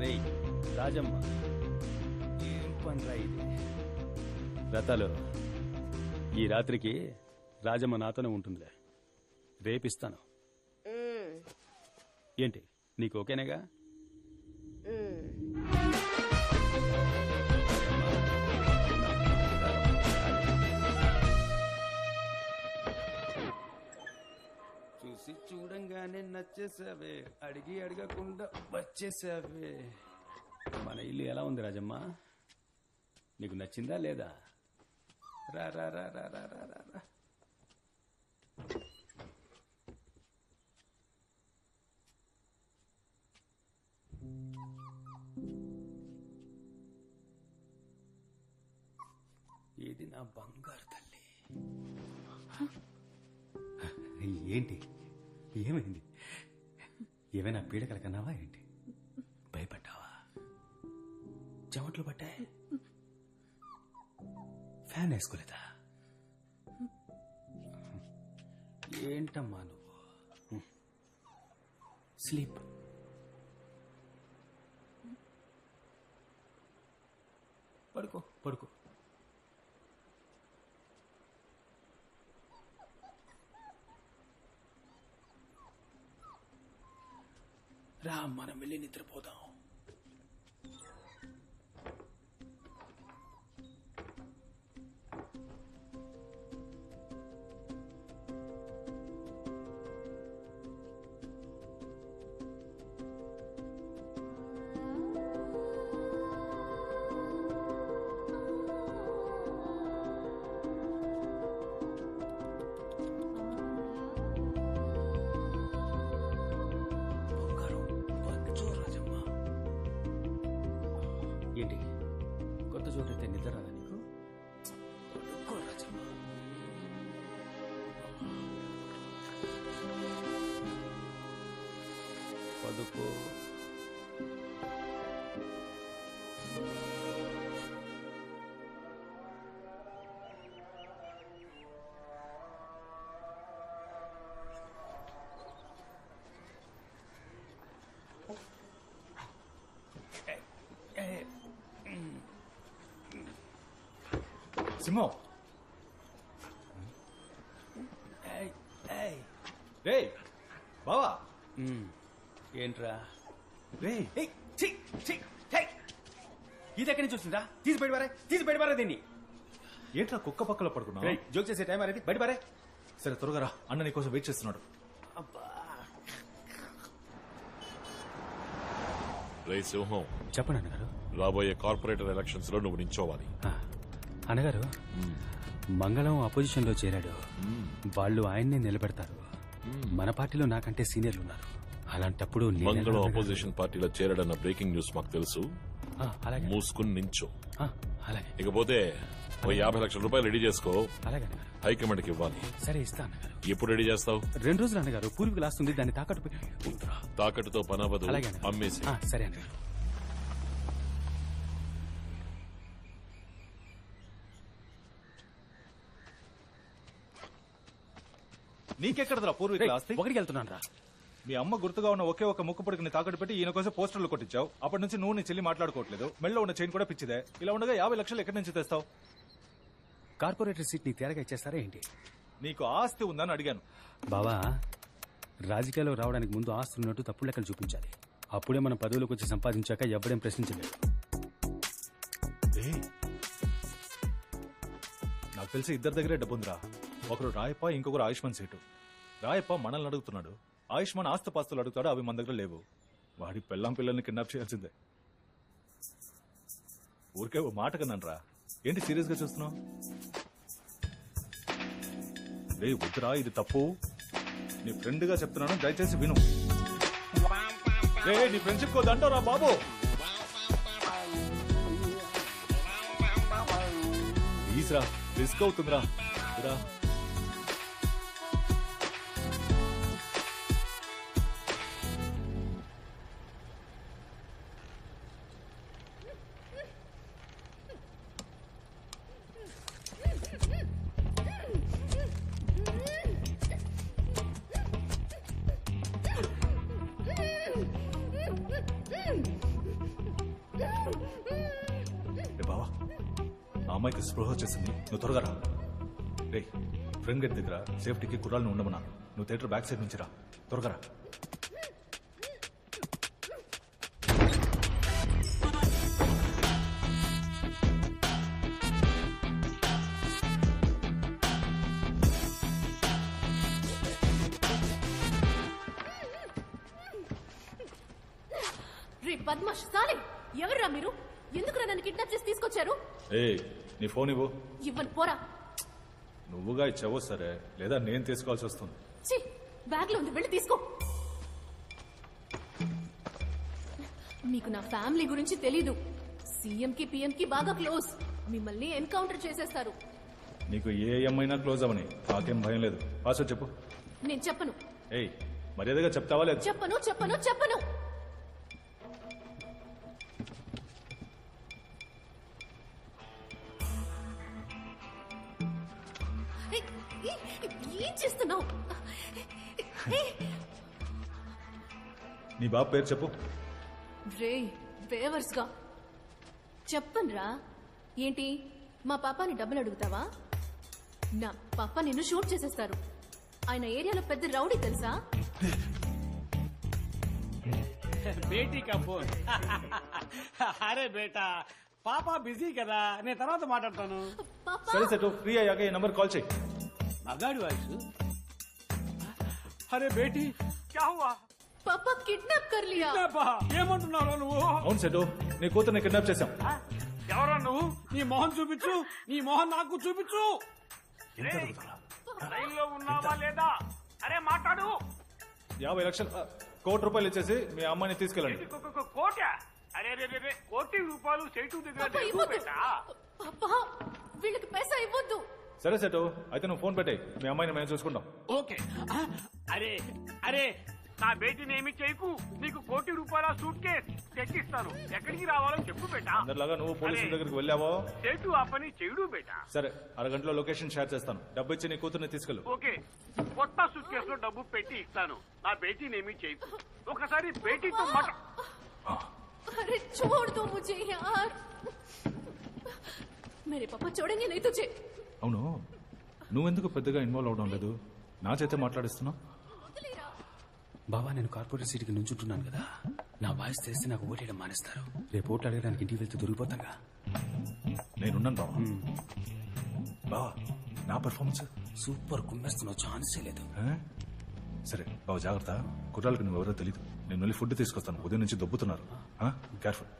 రేయ్ రాజమ్మ, ఏం పనిరా ఇది? రథాలు, ఈ రాత్రికి రాజమ్మ నాతోనే ఉంటుందిలే. రేపిస్తాను. ఏంటి, నీకు ఓకేనేగా? చూసి చూడంగానే నచ్చేసావే, అడిగి అడగకుండా వచ్చేసావే. మన ఇల్లు ఎలా ఉంది రాజమ్మ? నీకు నచ్చిందా లేదా? రా రా రా రా రా రా రా రా. ఇది నా బంగారు తల్లి. ఏంటి, ఏమైంది? ఏమైనా పీడకల కన్నావా ఏంటి? భయపడ్డావా? చెమట్లు పట్టాయి? ఫ్యాన్ వేసుకోలేదా? ఏంటమ్మా నువ్వు? స్లీప్. పడుకో పడుకో. రా, మనం వెళ్ళి నిద్రపోదాం. ఏంటి, కొత్త చోటైతే నిద్ర రాదా నీకు? పడుకో రాజమ్మ. పడుకో. సింహం, రే బావా. ఏంట్రా? రే ఇది ఎక్కడి నుంచి వచ్చిందా? తీసి బయటపారా దీన్ని. ఏంట్రా కుక్క పక్కలో పడుకున్నా? జోక్ చేసే టైం అనేది, బయటపారే. సరే త్వరగా రా, అన్న నీకోసం వెయిట్ చేస్తున్నాడు. రే సింహం, చెప్పండి అన్నగారు. రాబోయే కార్పొరేటర్ ఎలక్షన్స్ లో నువ్వు నించోవాలి. అన్నగారు, మంగళం అపోజిషన్ లో చేరాడు. వాళ్ళు ఆయన్నే నిలబెడతారు. మన పార్టీలో నాకంటే సీనియర్లు ఉన్నారు. అలాంటప్పుడు మంగళం అపోజిషన్ పార్టీలో చేరాడన్న బ్రేకింగ్ న్యూస్ మాకు తెలుసు. మూసుకుని నించో. అలాగే. ఇకపోతే 50 లక్షల రూపాయలు రెడీ చేసుకో. అలాగే హైకమాండ్ కి ఇవ్వాలి. సరే, ఇస్తా అన్నగారు. ఎప్పుడు రెడీ చేస్తావు? 2 రోజులు అన్నగారు. పూర్వీకులు ఆస్తుంది, దాన్ని తాకట్టుతో పనవదు. అమ్మేసి. సరే అన్నగారు. నీకెక్కడరా పూర్వీకుల ఆస్తి? ఒకటికి వెళ్తున్నాను రా. మీ అమ్మ గుర్తుగా ఉన్న ఒకే ఒక ముక్కు పొడికిని తాకట్టు పెట్టి ఈయన కోసం పోస్టర్లు కొట్టించావు. అప్పటి నుంచి నువ్వు నీ చెల్లి మాట్లాడుకోవట్లేదు. మెళ్ళలో ఉన్న చైన్ కూడా పిచ్చిదే. ఇలా ఉండగా 50 లక్షలు ఎక్కడి నుంచి తెస్తావు? కార్పొరేటర్ సీట్ నీ తేరగా ఇచ్చేస్తారా ఏంటి? నీకు ఆస్తి ఉందని అడిగాను. బావా, రాజకీయాల్లో రావడానికి ముందు ఆస్తులు ఉన్నట్టు తప్పుడు లెక్కలు చూపించాలి. అప్పుడే మనం పదవులకు వచ్చి సంపాదించాక ఎవడేం ప్రశ్నించలేదు. నాకు తెలిసి ఇద్దరి దగ్గరే డబ్బుందిరా. ఒకరు రాయప్ప, ఇంకొకరు ఆయుష్మాన్ సేటు. రాయప్ప మనల్ని అడుగుతున్నాడు, ఆయుష్మాన్ ఆస్తుపాస్తులు అడుగుతాడు. అవి మన దగ్గర లేవు. వాడి పెళ్ళాం పిల్లల్ని కిడ్నాప్ చేయాల్సిందే. ఊరికే ఓ మాట కన్నానరా. ఏంటి సీరియస్ గా చూస్తున్నావు? రే వద్దురా, ఇది తప్పు. నీ ఫ్రెండ్ గా చెప్తున్నాను, దయచేసి విను. రే నీ ఫ్రెండ్షిప్ కో దండరా బాబు. ప్లీజ్ రా, రిస్క్ అవుతుందిరా. రా అమ్మాయికి స్పృహ వచ్చేసింది, నువ్వు త్వరగా రా. రే, ఫ్రెండ్ గేట్ దగ్గర సేఫ్టీకి కుర్రాలను ఉండమన్నాను. నువ్వు థియేటర్ బ్యాక్ సైడ్ నుంచి రా, త్వరగా రా. రే బద్మాష్ సాలే, ఎవర్రా మీరు? ఎందుకురా నన్ను కిడ్నాప్ చేసి తీసుకొచ్చారు? ఏ, నీ ఫోన్ ఇవ్వు. ఇవ్వను, పోరా. నువ్వుగా ఇచ్చావో సరే, లేదా నేను తీసుకోవాల్సి వస్తుంది. ఛీ, బ్యాగ్ లో ఉంది, వెళ్ళి తీసుకో. మీకు నా ఫ్యామిలీ గురించి తెలీదు. సీఎం కి పిఎం కి బాగా క్లోజ్. మిమ్మల్ని ఎన్కౌంటర్ చేసేస్తారు. నీకు ఏ అమ్మైనా క్లోజ్ అవని, నాకేం భయం లేదు. పాస్వర్డ్ చెప్పు. నేను చెప్పను. ఏయ్, మర్యాదగా చెప్తావా లేదు? చెప్పను చెప్పను చెప్పను. ఏం చేస్తున్నావు? నీ బాబు పేరు చెప్పు. రే బేవర్స్ గా చెప్పనురా. ఏంటి, మా పాపాని డబ్బులు అడుగుతావా? నా పాప నిన్ను షూట్ చేసేస్తారు. ఆయన ఏరియాలో పెద్ద రౌడీ తెలుసా? బేటీ కా ఫోన్. అరే బేటా, పాపా బిజీ కదా, నేను తర్వాత మాట్లాడతాను. పాపా సరే సెట్, ఫ్రీ అయ్యాక ఈ నంబర్ కాల్ చేయి. మగాడి వాయిస్. అరే బేటీ, క్యా హువా? పాపా కిడ్నాప్ కర్ లియా. కిడ్నాపా? ఏమంటున్నావు నువ్వు? అవును సెట్, నీ కూతుర్ని కిడ్నాప్ చేశాం. ఎవరా నువ్వు? నీ మొహం చూపించు, నీ మొహం నాకు చూపించు. లైన్లో ఉన్నావా లేదా? అరే మాట్లాడు. 50 లక్షలు, ₹1,00,00,000 ఇచ్చేసి మీ అమ్మాయిని తీసుకెళ్ళండి. కోట? అరే రే రే, ₹1,00,00,000 చేటు దగ్గర పాపా లేవు ఇవ్వద్దు. బేటా. పాపా వీళ్ళకి పైసా ఇవ్వద్దు. సరే సెట్, అయితే నువ్వు ఫోన్ పెట్టాయి, మీ అమ్మాయిని మేము చూసుకుంటాం. ఓకే. అరే అరే, నా బేటీని ఏమి చేయకు. నీకు ₹1,00,00,000 సూట్ కేస్ తెచ్చిస్తాను. ఎక్కడికి రావాలో చెప్పు బేటా. అందరిలాగా నువ్వు పోలీసుల దగ్గరికి వెళ్ళావో? చేటు ఆ పని చేయుడు బేటా. సరే, అరగంటలో లొకేషన్ షేర్ చేస్తాను. డబ్బు ఇచ్చి నీ కూతుర్ని తీసుకెళ్ళు. ఓకే, కొత్త సూట్ కేసులో డబ్బు పెట్టి ఇస్తాను. నా బేటీని ఏమి చేయకు. ఒకసారి బేటీతో మాట. अरे छोड़ दो मुझे यार, मेरे पापा छोड़ेंगे नहीं तुझे. అవును, నువ్వెందుకు పెద్దగా ఇన్వాల్వ్ అవడం లేదు? నా చేతే మాట్లాడిస్తున్నావు. బాబా, నేను కార్పొరేట్ సీట్కి నుంచుంటున్నాను కదా, నా వాయిస్ తెలిస్తే నాకు ఓటేయడం మానేస్తారు. రేపు ఓట్లు అడగడానికి ఇంటికి వెళ్తే దొరికిపోతాగా. నేనున్నాను బావా. బావా, నా పర్ఫార్మెన్స్ సూపర్, కుమ్మేస్తున్నావు, ఛాన్సే లేదు. సరే బావ, జాగ్రత్త. కుర్రాళ్ళకి నువ్వెవరో తెలీదు. నేను వెళ్ళి ఫుడ్ తీసుకొస్తాను. ఉదయం నుంచి దొబ్బుతున్నారు. కేర్ఫుల్.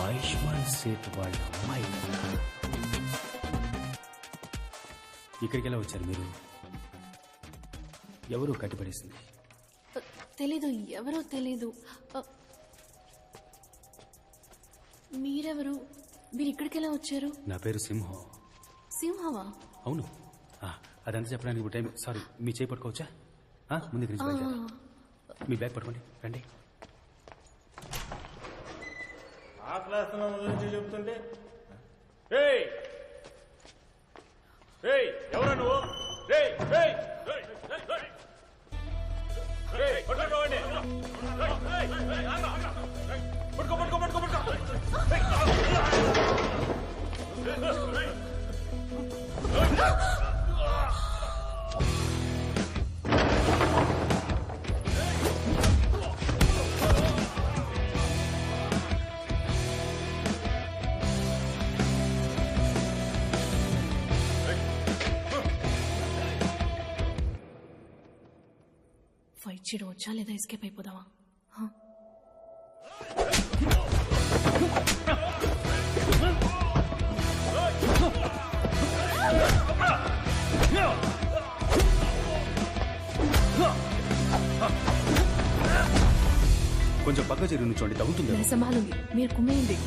ఆయుష్మాన్ సేట్ వాళ్ళ అమ్మాయి ఇక్కడికి ఎలా వచ్చారు మీరు? ఎవరు కట్టిపడేసింది? తెలీదు, ఎవరో తెలీదు. మీరెవరు? మీరు ఇక్కడికి ఎలా వచ్చారు? నా పేరు సింహం. సింహమా? అవును. అదంతా చెప్పడానికి ఇప్పుడు టైం. సారీ, మీ చేయి పట్టుకోవచ్చా? ముందు ఇక్కడి నుంచి బయలుదేరండి. మీ బ్యాగ్ పట్టుకోండి, రండి. ఆ క్లాస్ గురించి చెప్తుంటే ఎవరా నువ్వు? పట్టుకో చిడు వచ్చా లేదా ఎస్కేప్ అయిపోదావా? హ? కొంచెం పక్క చెరువు నుంచోండి, తగ్గుతుంది. मैं संभालूंगी, మీరు కుమ్మేయండి.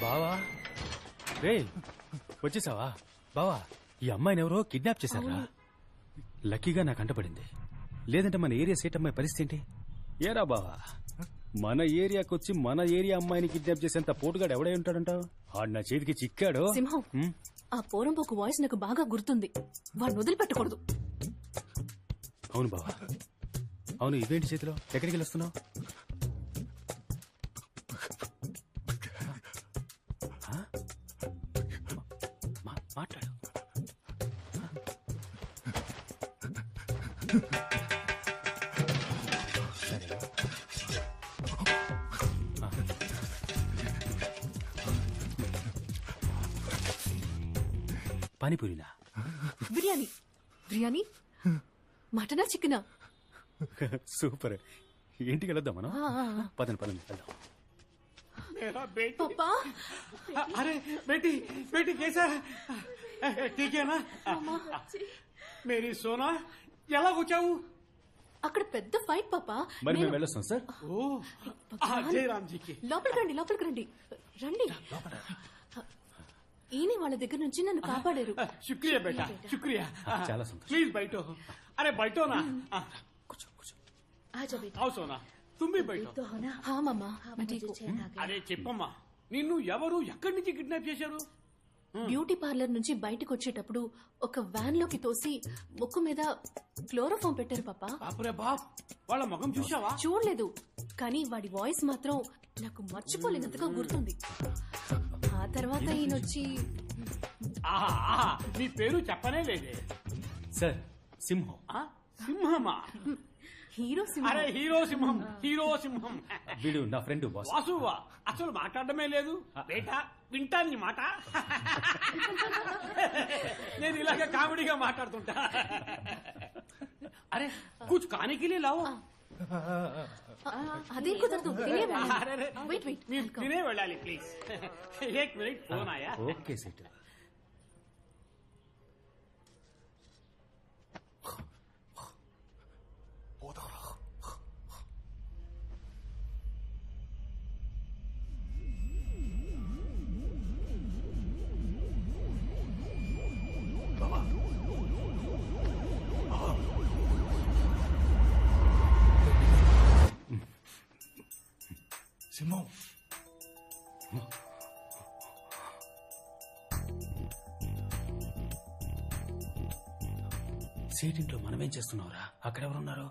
బావా రే, వచ్చేసావా? బావా, ఈ అమ్మాయిని ఎవరో కిడ్నాప్ చేశారా? లక్కీగా నాకు అంటపడింది, లేదంటే మన ఏరియా సేట్ అమ్మాయి పరిస్థితి ఏంటి? ఏరా బావా, మన ఏరియాకి వచ్చి మన ఏరియా అమ్మాయిని కిడ్నాప్ చేసేంత పోటుగాడు ఎవడై ఉంటాడంటావు? ఆడు నా చేతికి చిక్కాడు. సింహం, ఆ పోరంబోకు వాయిస్ నాకు బాగా గుర్తుంది. వాడిని వదిలిపెట్టకూడదు. అవును బావా, అవును. ఇవేంటి చేతిలో? ఎక్కడికి వెళ్ళొస్తున్నావు? మాట్లాడు. పానీపూరినా? బిర్యానీ. బిర్యానీ, మటనా, చికెనా? సూపర్. ఇంటికి వెళ్ళొద్దాం మనం. పదండి పదండి వెళ్దాం. मेरा बेटी, పాపా, अरे बेटी, बेटी कैसा है? ठीक है ना? मेरी सोना, ఎలా వచ్చావు? అక్కడ పెద్ద ఫైట్ పాపా. మరి మేము వెళ్ళొస్తాం సార్. ఓ, జయరామ్జీకి. లోపలికి రండి, లోపలికి రండి. రండి. ఈయన వాళ్ళ దగ్గర నుంచి నన్ను కాపాడారు. శుక్రియా బేటా, శుక్రియా. చాలా సంతోషం. ప్లీజ్ బయటో. అరే బయటో నా. కూర్చో కూర్చో. आओ सोना, तुम भी बैठो. హా మమ్మా, मैं ठीक हूँ. అరే చెప్పమ్మా, నిన్ను ఎవరు ఎక్కడి నుంచి కిడ్నాప్ చేశారు? బ్యూటీ పార్లర్ నుంచి బయటకు వచ్చేటప్పుడు ఒక వ్యాన్ లోకి తోసి ముక్కు మీద క్లోరోఫామ్ పెట్టారు పాపా. బాపురే బాప్, వాళ్ళ ముఖం చూసావా? చూడలేదు, కానీ వాడి వాయిస్ మాత్రం నాకు మర్చిపోలేనంతగా గుర్తుంది. ఆ తర్వాత ఈయనొచ్చి ఆహా, ఆహా, నీ పేరు చెప్పనే లేదే. సార్, సింహం. ఆ, సింహమా? హీరో అరే సింహం. హీరో సింహం, హీరో సింహం. వీడు నా ఫ్రెండ్ బాస్. వాసువా, అసలు మాట్లాడమే లేదు. బేటా, వింటాను నీ మాట. నేను ఇలాగే కామెడీగా మాట్లాడుతుంటా. అరే కుछ खाने के लिए लाओ. అదేం కుదరదు, తినే వెళ్ళాలి. అరే, అరే, వెయిట్ వెయిట్, మీరు తినే వెళ్ళాలి ప్లీజ్. एक मिनट फोन आया. Okay set. సింహం, సేట్ ఇంట్లో మనమేం చేస్తున్నావురా? అక్కడెవరున్నారు?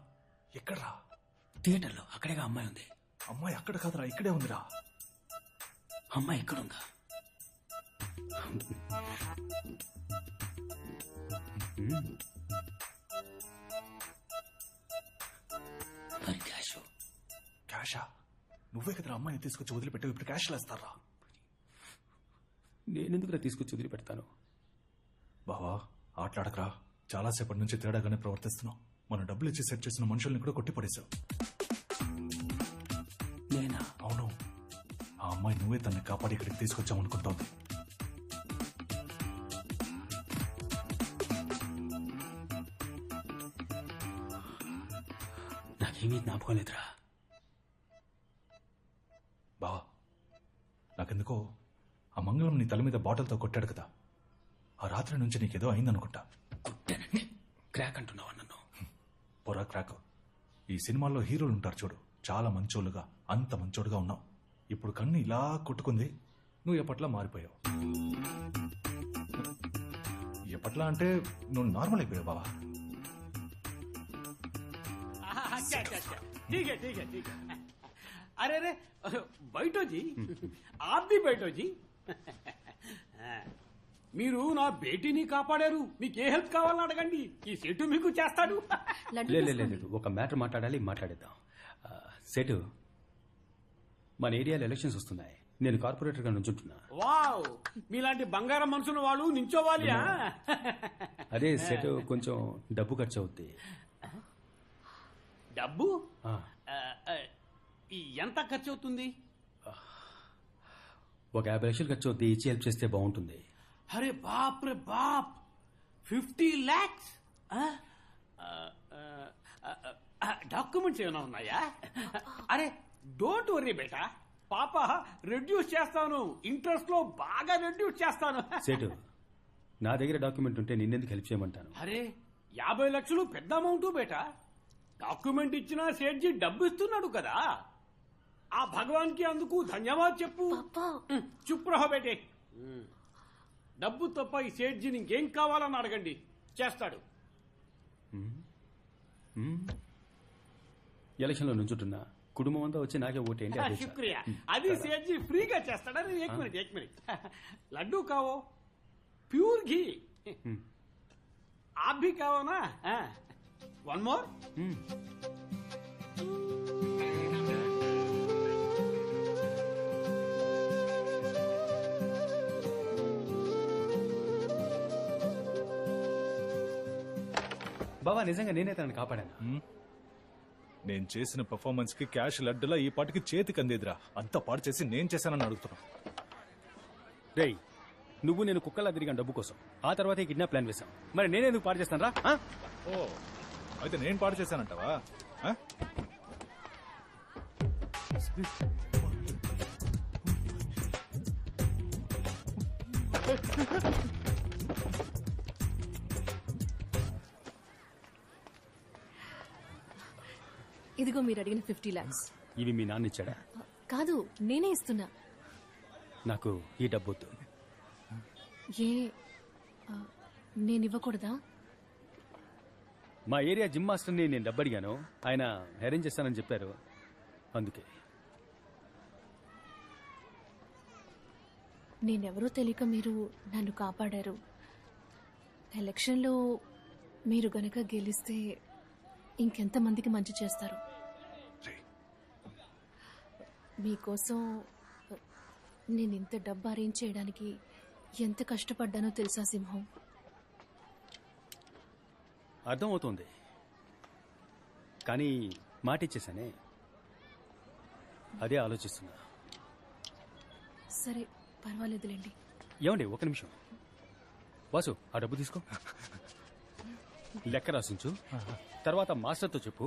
ఎక్కడ్రా? థియేటర్లో. అక్కడేగా అమ్మాయి ఉంది. అమ్మాయి అక్కడ కాదురా, ఇక్కడే ఉందిరా. అమ్మాయి ఎక్కడుందా? మరి క్యాషు? క్యాషా? నువ్వే కదరా అమ్మాయిని తీసుకొచ్చి వదిలిపెట్టావు, ఇప్పుడు క్యాష్ లేస్తారా? నేనెందుకురా తీసుకొచ్చి వదిలిపెడతాను? బావా, ఆటలాడకరా. చాలాసేపటి నుంచి తేడాగానే ప్రవర్తిస్తున్నావు. మనం డబ్బులు ఇచ్చి సెట్ చేసిన మనుషుల్ని కూడా కొట్టి పడేశావు. నేనా? అవును, ఆ అమ్మాయి నువ్వే తనని కాపాడి ఇక్కడికి తీసుకొచ్చామనుకుంటోంది. నాకేమీ జ్ఞాపకం లేదురా. బాటిల్తో కొట్టాడు కదా, ఆ రాత్రి నుంచి నీకేదో అయిందనుకుంటా. కొట్టానండి. క్రాక్ అంటున్నావా నన్ను? పొరా క్రాక్. ఈ సినిమాల్లో హీరోలు ఉంటారు చూడు, చాలా మంచోళ్ళుగా, అంత మంచోడుగా ఉన్నావు. ఇప్పుడు కన్ను ఇలా కొట్టుకుంది, నువ్వు ఎప్పట్లా మారిపోయావు. ఎప్పట్లా అంటే నువ్వు నార్మల్ అయిపోయావు బావా. अच्छा अच्छा अच्छा ठीक है ठीक है ठीक है अरे अरे बैठो जी आप भी बैठो जी మీరు నా బేటీని కాపాడారు. మీకు ఏ హెల్ప్ కావాలని అడగండి, ఈ సెటు మీకు చేస్తాడు. లడ్డు లేదు ఒక మ్యాటర్ మాట్లాడేద్దాం. సెటు, మన ఏరియాలో ఎలక్షన్స్ వస్తున్నాయి. నేను కార్పొరేటర్గా నుంచుంటున్నా. వావ్, మీలాంటి బంగారం మనసున్న వాళ్ళు నించోవాలి. అదే సెటు, కొంచెం డబ్బు ఖర్చు అవుద్ది. డబ్బు ఆ, ఎంత ఖర్చు అవుతుంది? ఒక 50 లక్షలు ఖర్చు అవుద్ది. ఇచ్చి హెల్ప్ చేస్తే బాగుంటుంది. అరే బాప్ రే బాప్, 50 lakhs. డాక్యుమెంట్స్ ఏమైనా ఉన్నాయా? అరే డోంట్ వరీ బేటా, పాప రెడ్యూస్ చేస్తాను, ఇంట్రెస్ట్ లో బాగా రెడ్యూస్ చేస్తాను. సెటు, నా దగ్గర డాక్యుమెంట్ ఉంటే నిన్నెందుకు హెల్ప్ చేయమంటాను? అరే 50 లక్షలు పెద్ద అమౌంట్ బేటా. డాక్యుమెంట్ ఇచ్చినా సేట్జీ డబ్బు ఇస్తున్నాడు కదా, ఆ భగవాన్ కి అందుకు ధన్యవాద్ చెప్పు. పాపా చుప్ రహో బేటే. డబ్బు తప్ప ఈ సేట్జీని ఇంకేం కావాలని అడగండి, చేస్తాడు. ఎలక్షన్లో నుంచుంటున్నా, కుటుంబం అంతా వచ్చి నాకే ఓటేయండి. అదే చాలు. శుక్రియా, అది సేట్జీ ఫ్రీగా చేస్తాడా? एक मिनट लड्डू खाओ, प्योर घी. आप भी खाओ ना. One more. బావా, నిజంగా నేనే తనని కాపాడాను. నేను చేసిన పర్ఫార్మెన్స్ కి క్యాష్ లడ్డులా ఈ పాటికి చేతికి అందేదిరా. అంతా పాడు చేసి నేను చేశానని అడుగుతున్నా. రేయ్, నువ్వు నేను కుక్కలా తిరిగాను డబ్బు కోసం. ఆ తర్వాత కిడ్నాప్ ప్లాన్ వేశాం. మరి నేనెందుకు పాడు చేస్తాను రా? ఓ, అయితే నేను పాడు చేశానంటావా? ఆ? ఇదిగో మీరు అడిగిన 50 lakhs. ఇవి మీ నాన్న ఇచ్చాడా? కాదు, నేనే ఇస్తున్నా. నాకు ఈ డబ్బు వద్దు. ఏ నేను ఇవ్వకూడదా? మా ఏరియా జిమ్ మాస్టర్ని నేను డబ్బు అడిగాను, ఆయన అరేంజ్ చేస్తానని చెప్పారు. అందుకే. నేనెవరో తెలియక మీరు నన్ను కాపాడారు. ఎలక్షన్లో మీరు గనక గెలిస్తే ఇంకెంతమందికి మంచి చేస్తారు. మీకోసం నేను ఇంత డబ్బు అరేంజ్ చేయడానికి ఎంత కష్టపడ్డానో తెలుసా సింహం? అర్థమవుతోంది, కానీ మాట ఇచ్చేసానే, అదే ఆలోచిస్తున్నా. సరే పర్వాలేదులేండి. ఏమండి, ఒక నిమిషం. వాసు, ఆ డబ్బు తీసుకో, లెక్క రాసించు, తర్వాత మాస్టర్తో చెప్పు,